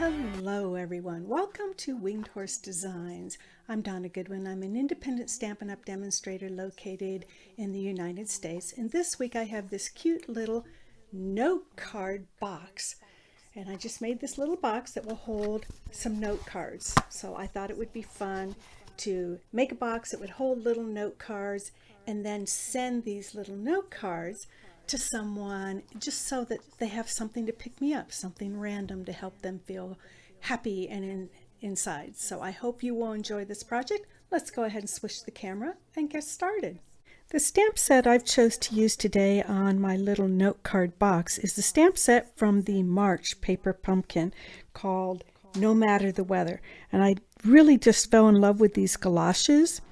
Hello everyone, welcome to Winged Horse Designs. I'm Donna Goodwin. I'm an independent Stampin' Up! Demonstrator located in the United States, and this week I have this cute little note card box, and I just made this little box that will hold some note cards. So I thought it would be fun to make a box that would hold little note cards and then send these little note cards to someone just so that they have something to pick me up, something random to help them feel happy and inside. So I hope you will enjoy this project. Let's go ahead and switch the camera and get started. The stamp set I've chose to use today on my little note card box is the stamp set from the March paper pumpkin called No Matter the Weather. And I really just fell in love with these galoshes.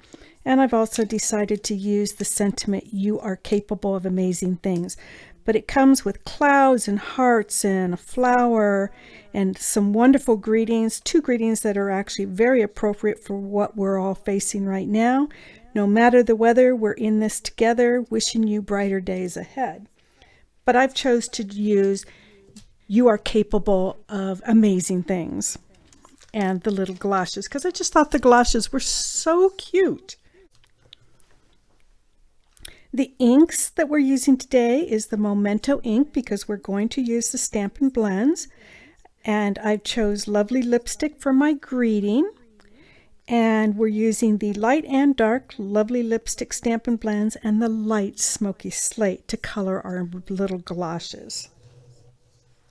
And I've also decided to use the sentiment, "You are capable of amazing things." But it comes with clouds and hearts and a flower and some wonderful greetings, two greetings that are actually very appropriate for what we're all facing right now. No matter the weather, we're in this together, wishing you brighter days ahead. But I've chose to use "You are capable of amazing things" and the little galoshes because I just thought the galoshes were so cute. The inks that we're using today is the Memento ink because we're going to use the Stampin' blends. And I chose Lovely Lipstick for my greeting. And we're using the light and dark Lovely Lipstick Stampin' blends and the light Smoky Slate to color our little galoshes.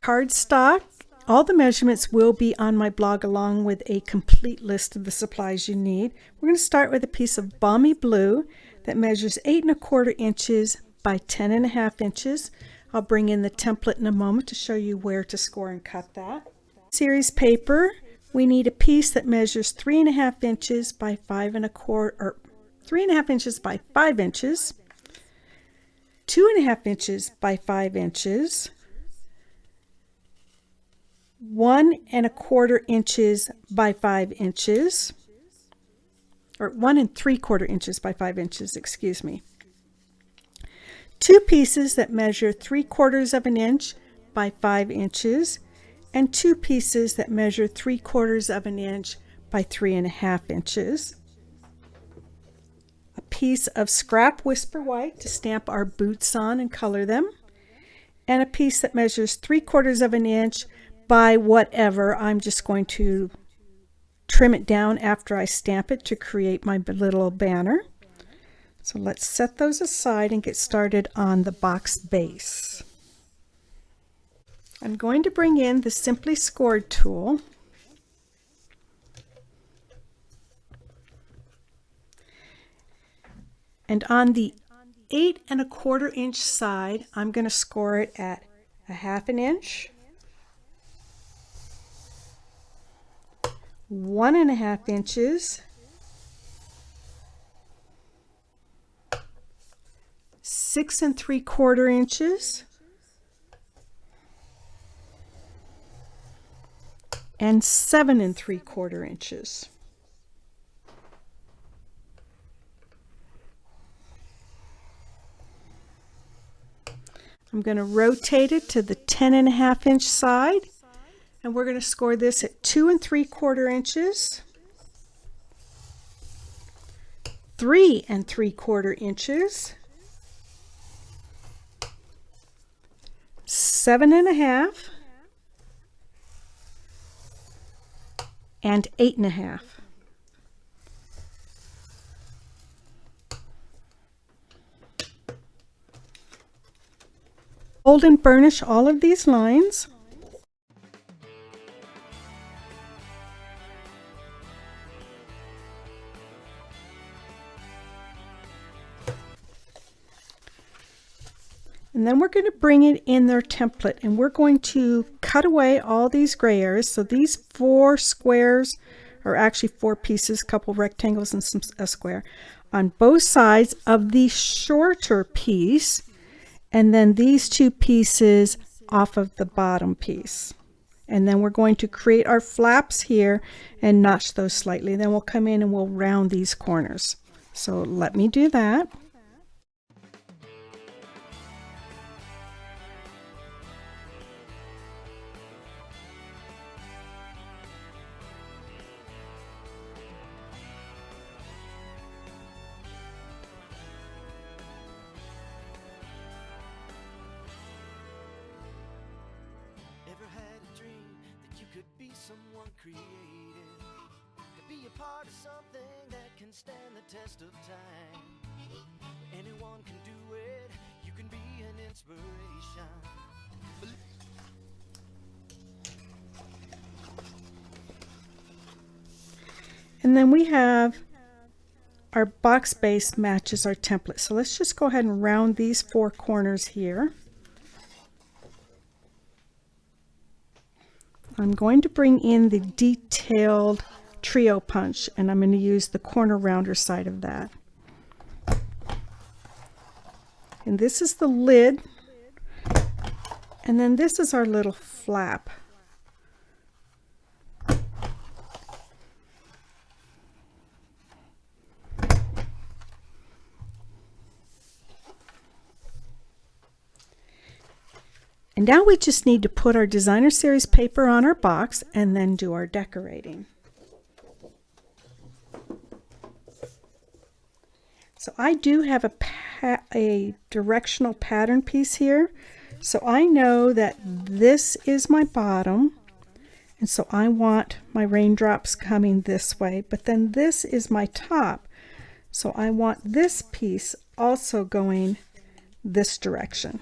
Cardstock. All the measurements will be on my blog along with a complete list of the supplies you need. We're going to start with a piece of Balmy Blue that measures 8 1/4 inches by 10 1/2 inches. I'll bring in the template in a moment to show you where to score and cut that. Series paper, we need a piece that measures 3 1/2 inches by 5 1/4, or 3 1/2 inches by 5 inches, 2 1/2 inches by 5 inches, 1 1/4 inches by 5 inches, or 1 3/4 inches by 5 inches, excuse me. Two pieces that measure 3/4 of an inch by 5 inches, and two pieces that measure 3/4 of an inch by 3 1/2 inches. A piece of scrap Whisper White to stamp our boots on and color them, and a piece that measures 3/4 of an inch by whatever. I'm just going to trim it down after I stamp it to create my little banner. So let's set those aside and get started on the box base. I'm going to bring in the Simply Scored tool. And on the 8 1/4 inch side, I'm going to score it at 1/2 inch, 1 1/2 inches, 6 3/4 inches, and 7 3/4 inches. I'm going to rotate it to the 10 1/2 inch side. And we're going to score this at 2 3/4 inches, 3 3/4 inches, 7 1/2, and 8 1/2. Fold and burnish all of these lines. And then we're going to bring it in their template, and we're going to cut away all these gray areas. So these 4 squares are actually 4 pieces, a couple rectangles and a square on both sides of the shorter piece, and then these 2 pieces off of the bottom piece. And then we're going to create our flaps here and notch those slightly. Then we'll come in and we'll round these corners. So let me do that. someone creative, to be a part of something that can stand the test of time. Anyone can do it, you can be an inspiration. And then we have our box base matches our template. So let's just go ahead and round these 4 corners here. I'm going to bring in the detailed trio punch, and I'm going to use the corner rounder side of that. And this is the lid, and then this is our little flap. And now we just need to put our designer series paper on our box and then do our decorating. So I do have a directional pattern piece here. So I know that this is my bottom, and so I want my raindrops coming this way, but then this is my top. So I want this piece also going this direction.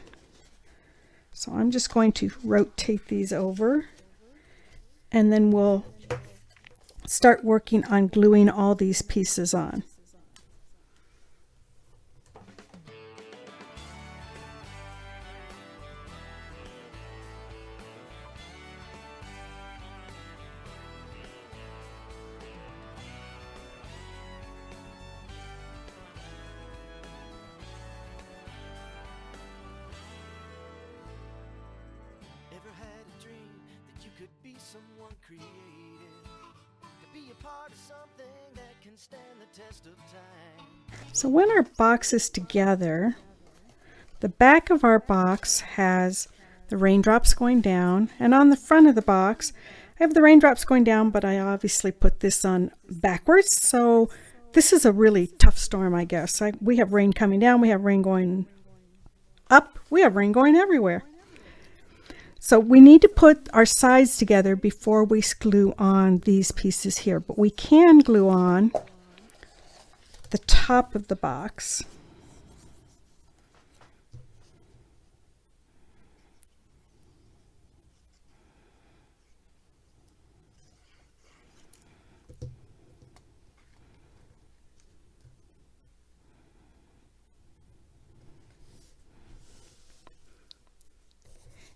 So I'm just going to rotate these over, and then we'll start working on gluing all these pieces on. Ever had a dream that you could be someone creative, to be a part of something that can stand the test of time? So when our box is together, the back of our box has the raindrops going down, and on the front of the box I have the raindrops going down, but I obviously put this on backwards, so this is a really tough storm, I guess. We have rain coming down, we have rain going up, we have rain going everywhere. So we need to put our sides together before we glue on these pieces here, but we can glue on the top of the box.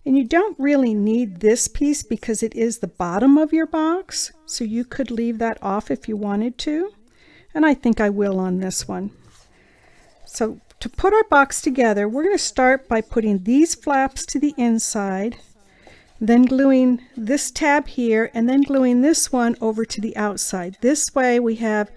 And you don't really need this piece because it is the bottom of your box, so you could leave that off if you wanted to, and I think I will on this one. So to put our box together, we're going to start by putting these flaps to the inside, then gluing this tab here, and then gluing this one over to the outside. This way we have,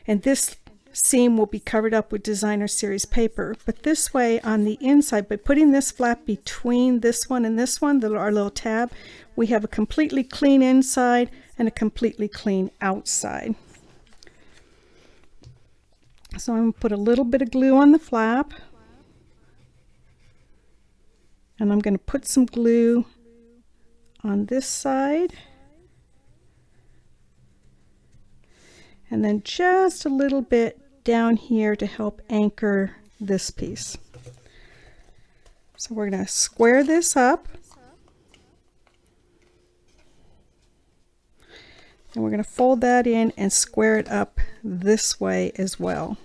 and this seam will be covered up with designer series paper, but this way on the inside, by putting this flap between this one and this one, our little tab, we have a completely clean inside and a completely clean outside. So I'm going to put a little bit of glue on the flap, and I'm going to put some glue on this side, and then just a little bit down here to help anchor this piece. So we're going to square this up, and we're going to fold that in and square it up this way as well.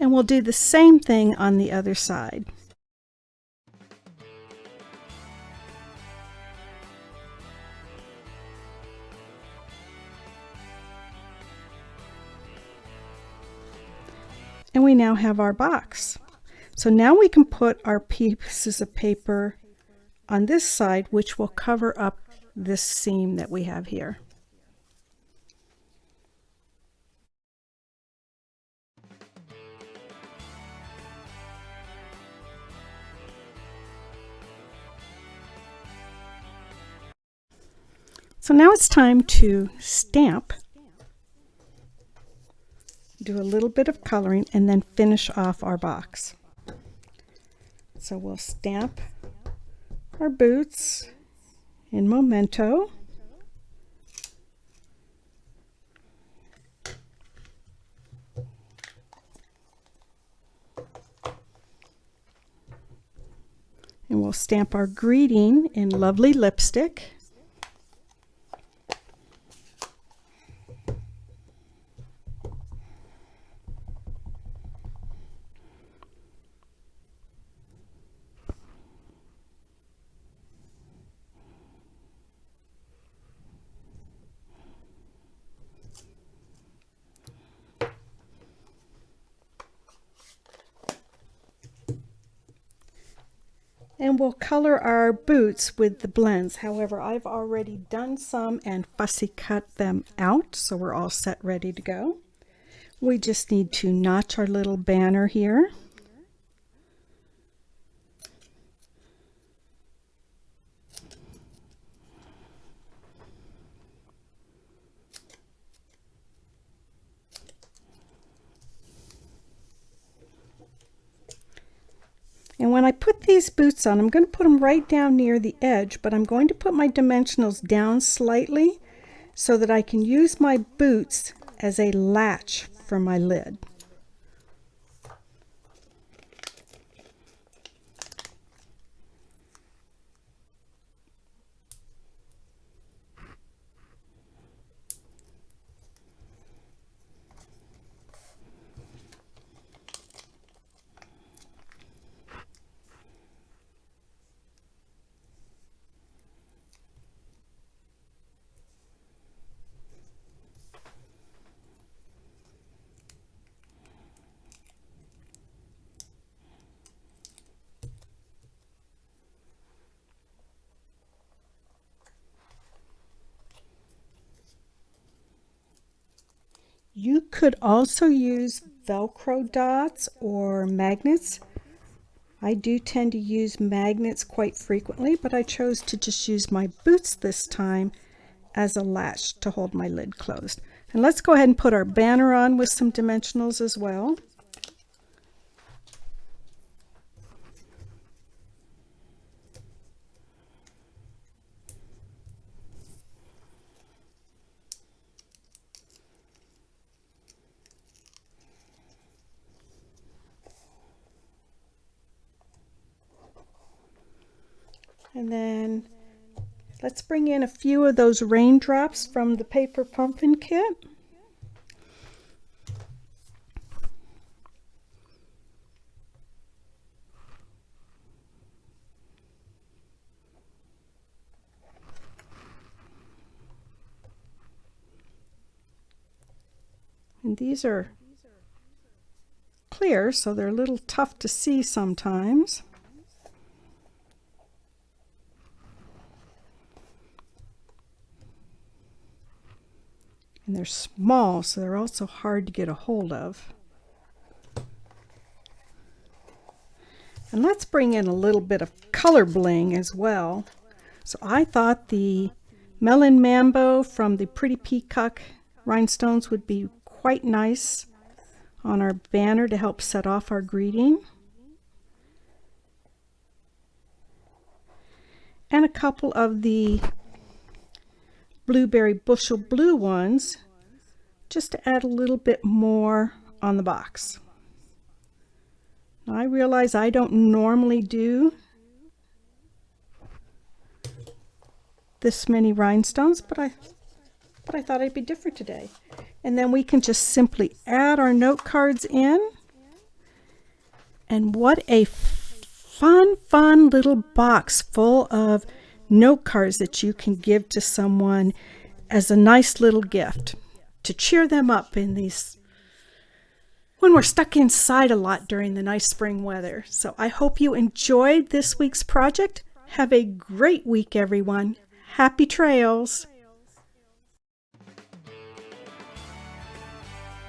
And we'll do the same thing on the other side. And we now have our box. So now we can put our pieces of paper on this side, which will cover up this seam that we have here. So now it's time to stamp do a little bit of coloring, and then finish off our box. So we'll stamp our boots in Memento. And we'll stamp our greeting in Lovely Lipstick. And we'll color our boots with the blends. However, I've already done some and fussy cut them out, so we're all set, ready to go. We just need to notch our little banner here. And when I put these boots on, I'm going to put them right down near the edge, but I'm going to put my dimensionals down slightly so that I can use my boots as a latch for my lid. You could also use Velcro dots or magnets. I do tend to use magnets quite frequently, but I chose to just use my boots this time as a latch to hold my lid closed. And let's go ahead and put our banner on with some dimensionals as well. And then let's bring in a few of those raindrops from the paper pumpkin kit. And these are clear, so they're a little tough to see sometimes. And they're small, so they're also hard to get a hold of. And let's bring in a little bit of color bling as well. So I thought the Melon Mambo from the Pretty Peacock rhinestones would be quite nice on our banner to help set off our greeting. And a couple of the Blueberry Bushel Blue ones, just to add a little bit more on the box. Now, I realize I don't normally do this many rhinestones, but I thought I'd be different today. And then we can just simply add our note cards in. And what a fun little box full of note cards that you can give to someone as a nice little gift to cheer them up in these, when we're stuck inside a lot during the nice spring weather. So I hope you enjoyed this week's project. Have a great week, everyone. Happy trails.